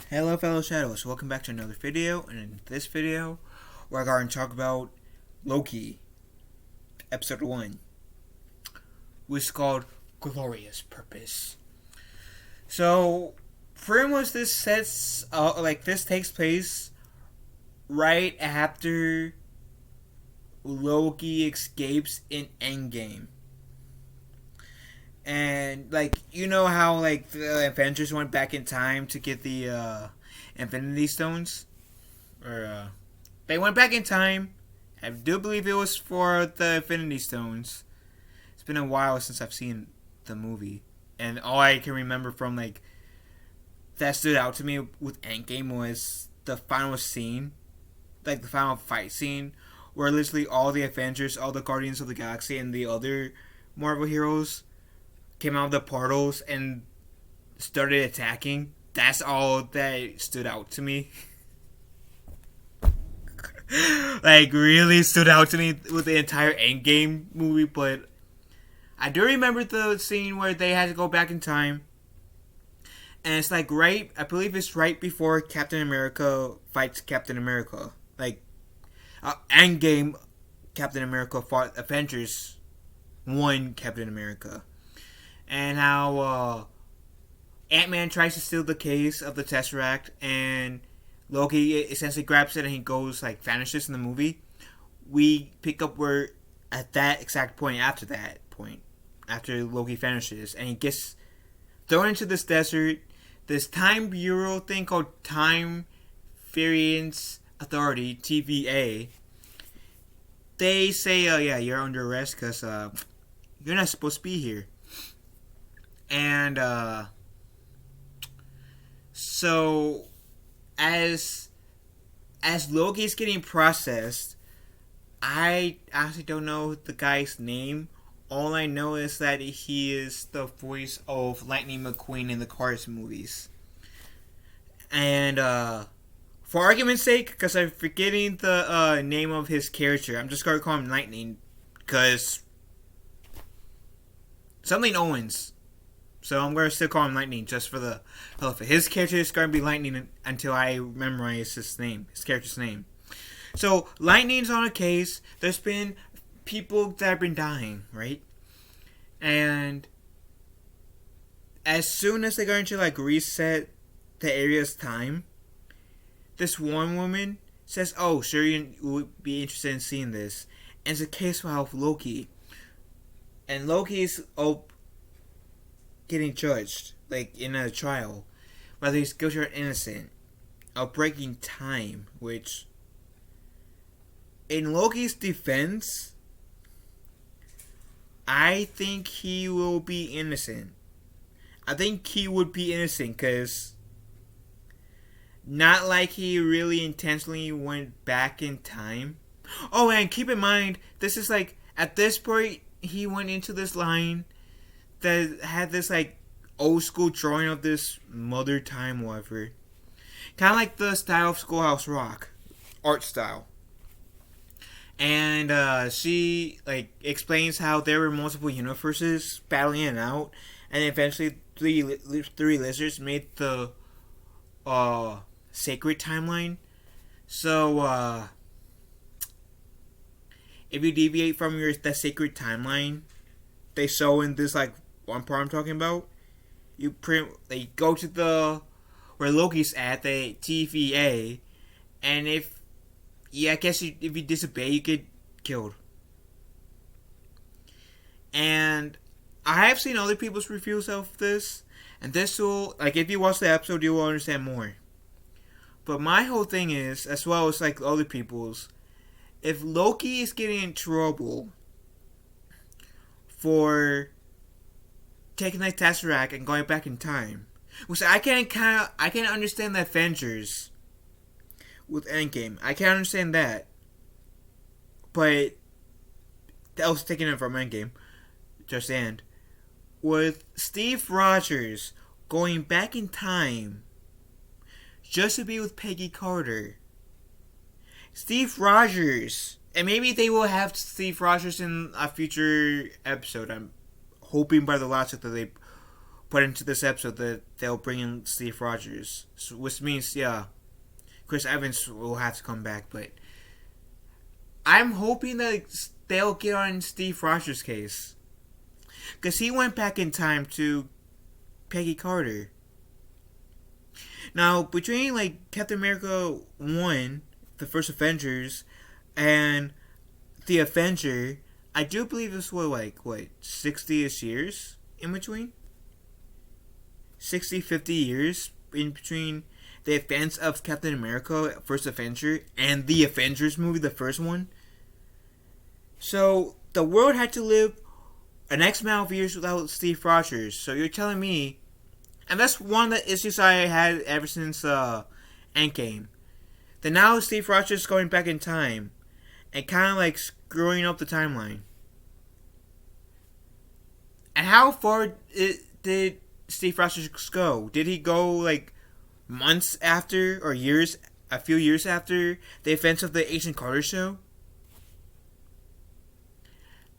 Hello fellow shadows, welcome back to another video, and in this video we're going to talk about Loki, episode 1, which is called Glorious Purpose. So, pretty much this this takes place right after Loki escapes in Endgame. And, you know how, the Avengers went back in time to get the, Infinity Stones? They went back in time. I do believe it was for the Infinity Stones. It's been a while since I've seen the movie. And all I can remember from, that stood out to me with Endgame was the final scene. The final fight scene. Where literally all the Avengers, all the Guardians of the Galaxy, and the other Marvel heroes came out of the portals and started attacking. That's all that stood out to me. Really stood out to me with the entire Endgame movie. But I do remember the scene where they had to go back in time. And it's I believe it's right before Captain America fights Captain America. Endgame Captain America fought Avengers 1 Captain America. And how Ant-Man tries to steal the case of the Tesseract, and Loki essentially grabs it and he goes, vanishes in the movie. We pick up where, at that exact point, after Loki vanishes, and he gets thrown into this desert, this time bureau thing called Time Variance Authority, TVA. They say, you're under arrest because you're not supposed to be here. And so as Loki's getting processed, I actually don't know the guy's name. All I know is that he is the voice of Lightning McQueen in the Cars movies. And for argument's sake, because I'm forgetting the name of his character, I'm just going to call him Lightning, because something Owens. So I'm going to still call him Lightning just for the hell of it. His character is going to be Lightning until I memorize his character's name. So Lightning's on a case. There's been people that have been dying, right? And as soon as they're going to reset the area's time, this one woman says, "Oh, sure, you would be interested in seeing this." And it's a case of Loki. And Loki's getting judged, in a trial, whether he's guilty or innocent, of breaking time, which, in Loki's defense, I think he will be innocent. I think he would be innocent, because not like he really intentionally went back in time. Oh, and keep in mind, this is at this point, he went into this line that had this old school drawing of this mother time whatever. Kind of like the style of Schoolhouse Rock. Art style. And she explains how there were multiple universes battling it out. And eventually three lizards made the sacred timeline. So if you deviate from that sacred timeline they show in this one part I'm talking about, they go to where Loki's at, the TVA, and if you disobey, you get killed. And I have seen other people's reviews of this, and this will, if you watch the episode, you will understand more. But my whole thing is, as well as other people's, if Loki is getting in trouble for taking the Tesseract and going back in time, which I can understand the Avengers with Endgame. I can understand that, but that was taking it from Endgame. Just end with Steve Rogers going back in time just to be with Peggy Carter. Steve Rogers, and maybe they will have Steve Rogers in a future episode. I'm hoping by the logic that they put into this episode that they'll bring in Steve Rogers, so, which means Chris Evans will have to come back. But I'm hoping that they'll get on Steve Rogers' case, because he went back in time to Peggy Carter. Now, between Captain America 1, the first Avengers, and the Avenger, I do believe this was 60-ish years in between? 50 years in between the events of Captain America, First Avenger, and the Avengers movie, the first one. So, the world had to live an X amount of years without Steve Rogers. So, you're telling me, and that's one of the issues I had ever since Endgame, that now Steve Rogers is going back in time and kind of screwing up the timeline. And how far did Steve Rogers go? Did he go months after, or a few years after the events of the Agent Carter show?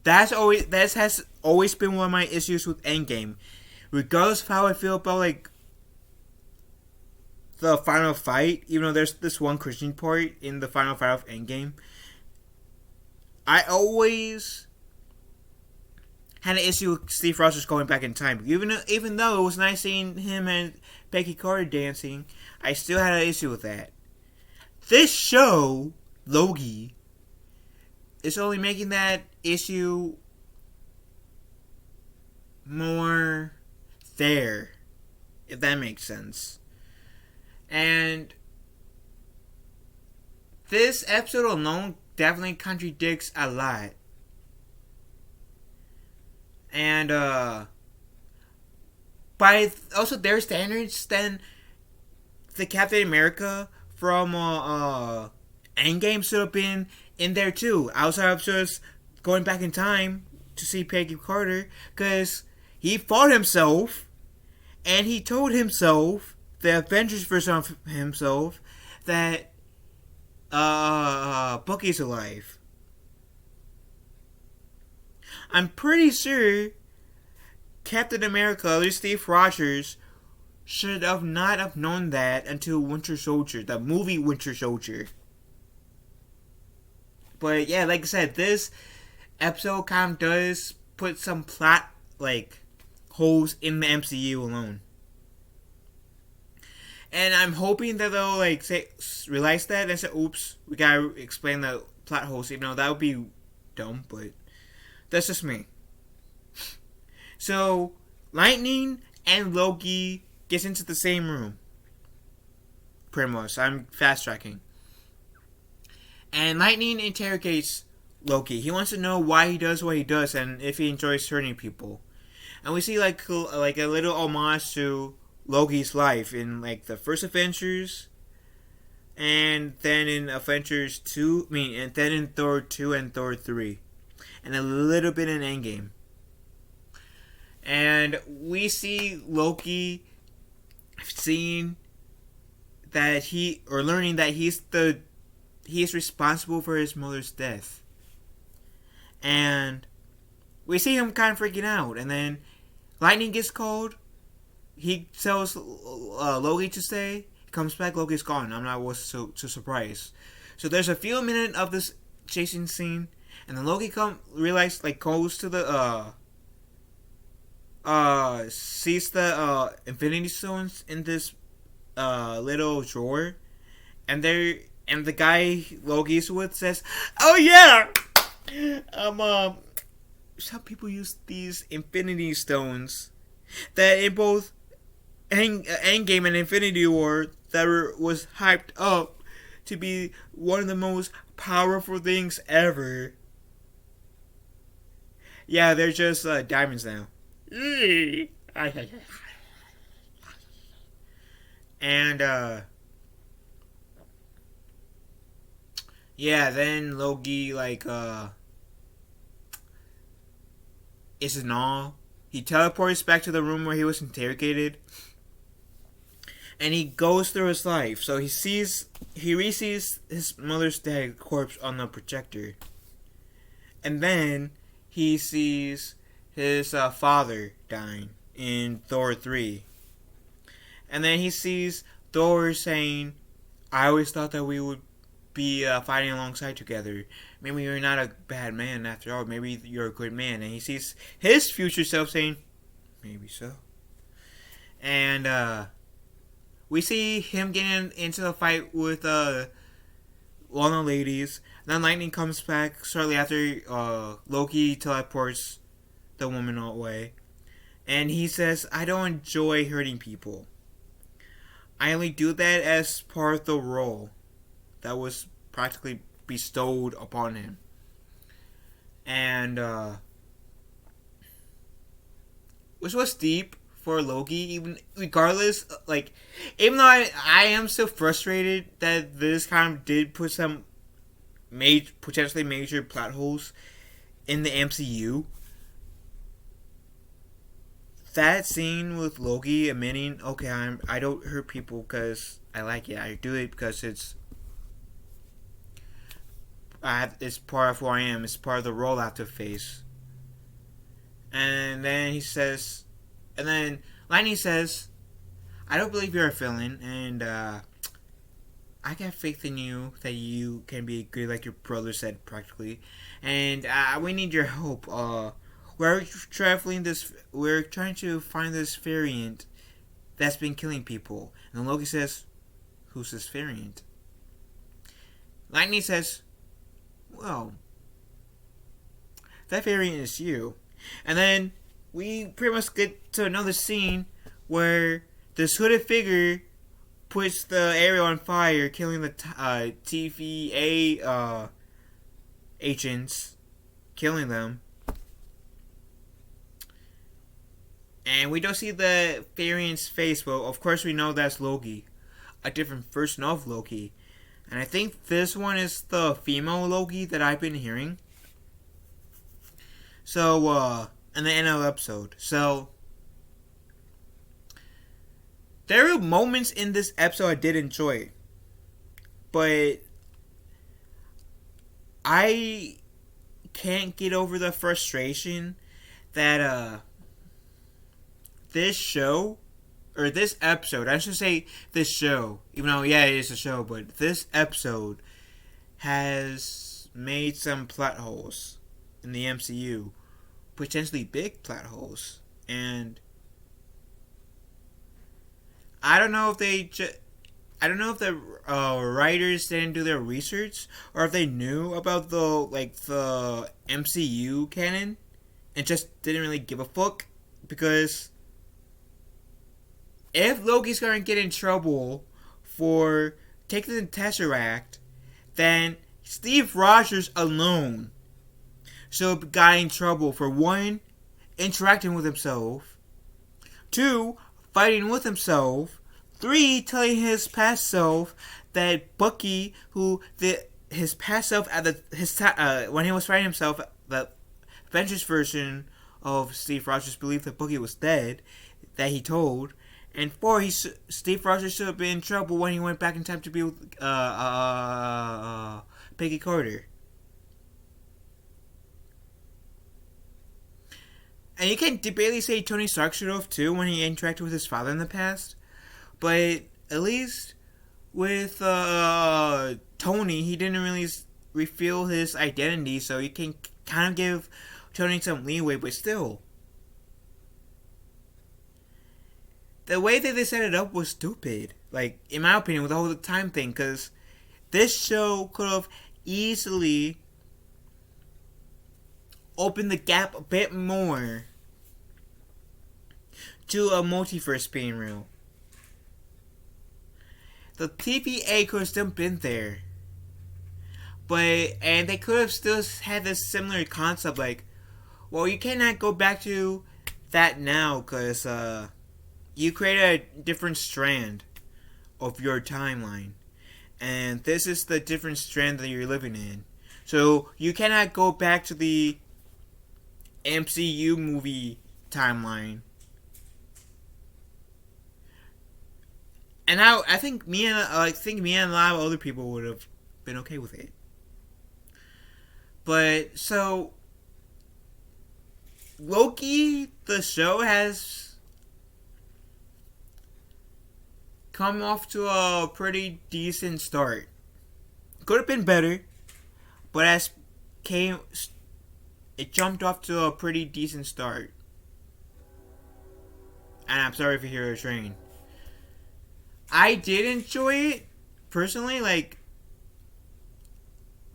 That has always been one of my issues with Endgame. Regardless of how I feel about the final fight, even though there's this one Christian part in the final fight of Endgame, I always had an issue with Steve Rogers going back in time. Even though it was nice seeing him and Peggy Carter dancing, I still had an issue with that. This show, Loki, is only making that issue more fair, if that makes sense. And this episode alone definitely contradicts a lot. And by also their standards, then the Captain America from Endgame should have been in there too, outside of just going back in time to see Peggy Carter, because he fought himself and he told himself, the Avengers version of himself, that Bucky's alive. I'm pretty sure Captain America, at least Steve Rogers, should have not have known that until Winter Soldier, the movie Winter Soldier. But yeah, like I said, this episode kind of does put some plot holes in the MCU alone. And I'm hoping that they'll realize that and say, oops, we gotta explain the plot holes, even though that would be dumb, but that's just me. So, Lightning and Loki gets into the same room. Pretty much. I'm fast tracking. And Lightning interrogates Loki. He wants to know why he does what he does and if he enjoys hurting people. And we see a little homage to Loki's life in the first Avengers, and then in Avengers 2, and then in Thor 2 and Thor 3, and a little bit in Endgame. And we see Loki learning that he is responsible for his mother's death. And we see him kind of freaking out, and then Lightning gets called. He tells Loki to stay. He comes back, Loki's gone. I'm not so surprised. So there's a few minutes of this chasing scene, and then Loki goes to the sees the Infinity Stones in this little drawer, and the guy Loki's with says, "Oh yeah, some people use these Infinity Stones that in both Endgame and Infinity War that was hyped up to be one of the most powerful things ever. Yeah, they're just diamonds now." And yeah, then Loki is in awe. He teleports back to the room where he was interrogated, and he goes through his life. So he re-sees his mother's dead corpse on the projector, and then he sees his father dying in Thor 3. And then he sees Thor saying, I always thought that we would be fighting alongside together. Maybe you're not a bad man after all. Maybe you're a good man. And he sees his future self saying, maybe so. And we see him getting into a fight with one of the ladies. Then Lightning comes back shortly after Loki teleports the woman away. And he says, I don't enjoy hurting people. I only do that as part of the role that was practically bestowed upon him. And, which was deep for Loki, even regardless, like, even though I am so frustrated that this kind of did put some potentially major plot holes in the MCU. That scene with Loki admitting, okay, I don't hurt people because I like it. I do it because it's part of who I am. It's part of the role I have to face. And then Lightning says, I don't believe you're a villain, and I got faith in you that you can be good, like your brother said, practically. And we need your help. We're trying to find this variant that's been killing people. And Loki says, who's this variant? Lightning says, well, that variant is you. And then we pretty much get to another scene where this hooded figure puts the area on fire, killing the TVA agents, killing them. And we don't see the variant's face, but of course we know that's Loki, a different version of Loki. And I think this one is the female Loki that I've been hearing. So, in the end of the episode. So, there were moments in this episode I did enjoy. But I can't get over the frustration that, this show, or this episode, I should say this show, even though, yeah, it is a show, but this episode has made some plot holes in the MCU, potentially big plot holes, and I don't know if the writers didn't do their research, or if they knew about the MCU canon and just didn't really give a fuck, because if Loki's gonna get in trouble for taking the Tesseract, then Steve Rogers alone should have got in trouble for 1, interacting with himself, 2, fighting with himself, 3, telling his past self that Bucky, his past self when he was fighting himself, the Avengers version of Steve Rogers believed that Bucky was dead, that he told. And 4, Steve Rogers should have been in trouble when he went back in time to be with Peggy Carter. And you can debatably say Tony Stark should have too when he interacted with his father in the past. But at least with Tony, he didn't really reveal his identity, so you can kind of give Tony some leeway, but still. The way that they set it up was stupid. Like, in my opinion, with the whole time thing. Because this show could have easily opened the gap a bit more to a multiverse being real. The TVA could have still been there. And they could have still had this similar concept. Like, well, you cannot go back to that now. Because, you create a different strand of your timeline. And this is the different strand that you're living in. So you cannot go back to the MCU movie timeline. And I think me and a lot of other people would have been okay with it. But so Loki, the show, has come off to a pretty decent start. Could have been better, but it jumped off to a pretty decent start. And I'm sorry if you hear a train. I did enjoy it personally,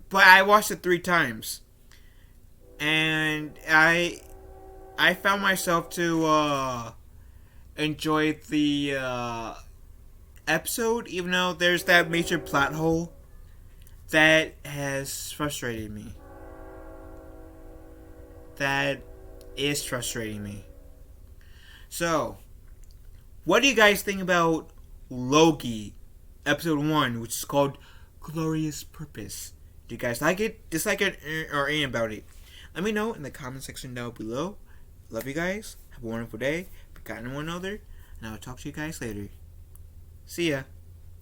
but I watched it 3 times, and I found myself to enjoy the episode, even though there's that major plot hole that has frustrated me. That is frustrating me. So, what do you guys think about Loki, episode 1, which is called Glorious Purpose? Do you guys like it, dislike it, or ain't about it? Let me know in the comment section down below. Love you guys. Have a wonderful day. Forgotten one another. And I'll talk to you guys later. See ya.